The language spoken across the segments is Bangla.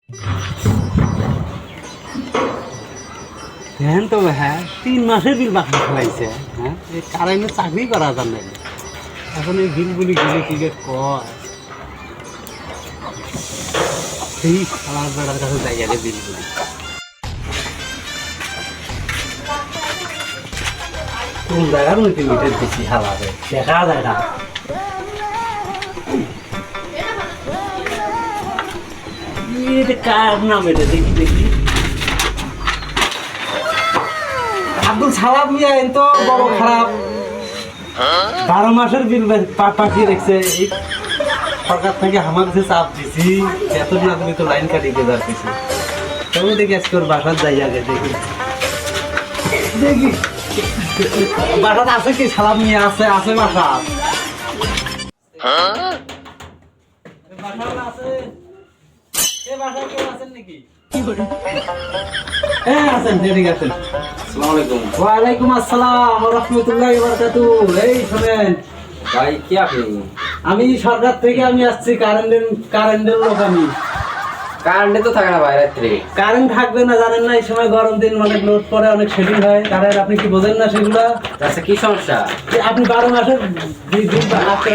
হ্যাঁ তো হ্যাঁ 3 মাসের বিল বাকি ফেলাইছে। হ্যাঁ এই কারেন্টের চাকরি করা যান না এখন এই বিলগুলি গেলে কি কয় সেই খালার বেড়ার কাছে যাই গেলে বিলগুলি কোন জায়গার মধ্যে মিটার বেশি হালাবে দেখা যায় না। এটা কার নাম? এটা দেখি দেখি আব্দুল সালাম মিয়া তো বড় খারাপ 12 মাসের বিল পাঠিয়ে রেখেছে। এই সরকার থেকে আমার যে চাপ দিছি এত না তুমি তো লাইন কাটিয়ে যাচ্ছিস তবে দেখি আজকে ওর বাসার যাই আগে দেখি দেখি বাসাটা আছে কি? সালাম মিয়া আছে আছে বাসা আছে এ বাসা কেউ আছেন নাকি? হ্যাঁ আছেন ঠিক আছেন। আসসালামু আলাইকুম। ওয়ালাইকুম আসসালাম ওয়া রাহমাতুল্লাহি ওয়া বারাকাতুহু। এই শুনেন ভাই কি আপনি? আমি সরকার থেকে আমি আসছি কারেন্টের লোক আমি। কারেন্টে তো থাকে না ভাই রাত্রে। কারেন্ট থাকবে না জানেন না? এই সময় গরম দিন অনেক লোড পরে অনেক সেটিং হয় কারেন্ট আপনি কি বোঝেন না সেগুলা? আচ্ছা কি সমস্যা? যে আপনি 12 মাসের বিল আজকে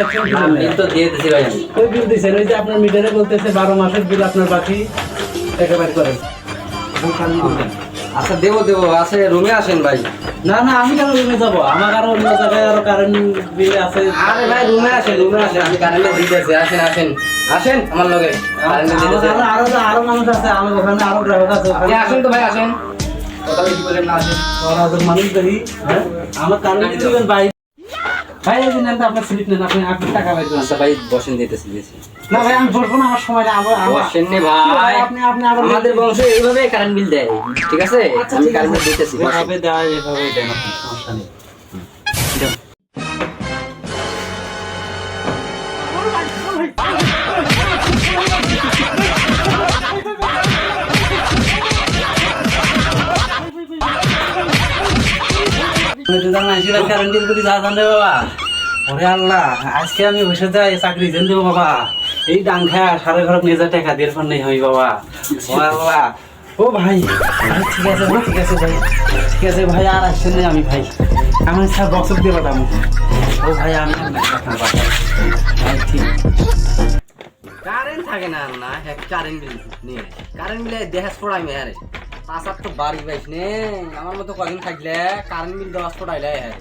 বিল তো দিয়ে দিছি ভাই আমি। ওই বিল দিয়েছেন ওই যে আপনার মিটারে বলতেছে 12 মাসের বিল আপনার বাকি একেবারে করেন। আচ্ছা দেবো দেবো আছে রুমে আসেন ভাই। না না আমি কেন রুমে যাবো? আমার আরো অন্য জায়গায় আরো কারেন্ট বিল আছে। আরে ভাই রুমে আসেন আমি কারেন্টে দিতেছি। আসেন আসেন আসেন আমার লগে কারেন্টে দিতেছি। আরো মানুষ আছে আমার ওখানে আরো গ্রাহক আছে আপনি আসেন তো ভাই আসেন। কথা বেশি বলেন না আসেন। ওরা মানুষ দেখি আমার কারেন্ট দিবেন ভাই ভাই এই দিন আপনার স্লিপ নেন আপনি টাকা পাই দেন। আচ্ছা ভাই বসেন দিতেছি দিয়েছি। না ভাই আমি বলবো না আমার সময় না আমার বসেন নে ভাই। আপনি আবার আমাদের বংশে এইভাবে কারেন্ট বিল দেয় ঠিক আছে? আমি কারেন্ট দিতেছি। এভাবে দেওয়া এভাবে দেন আপনি সমস্যা নেই। আজকে আমি বসে যাই চাকরি দেন দেবো বাবা। এই ডাংখা সাড়ে ঘর নিয়ে যা টাকা দিয়ে ফোন নেই হই বাবা। ও আল্লাহ ও ভাই ঠিক আছে ভাই ঠিক আছে ভাই ঠিক আছে ভাই আর আসছেন না আমি ভাই আমার স্যার বক্সক দিয়ে পাঠাম। ও ভাই আমি ভাই ঠিক কারেন্ট থাকে না না হ্যাঁ কারেন্ট বিল নিয়ে কারেন্ট বিলে দেহাস পড়াই মেয়ারে 5-8 তো বাড়ি পাইছ নে আমার মতো কদিন থাকলে কারেন্ট বিল 10 পড়াইলে হ্যাঁ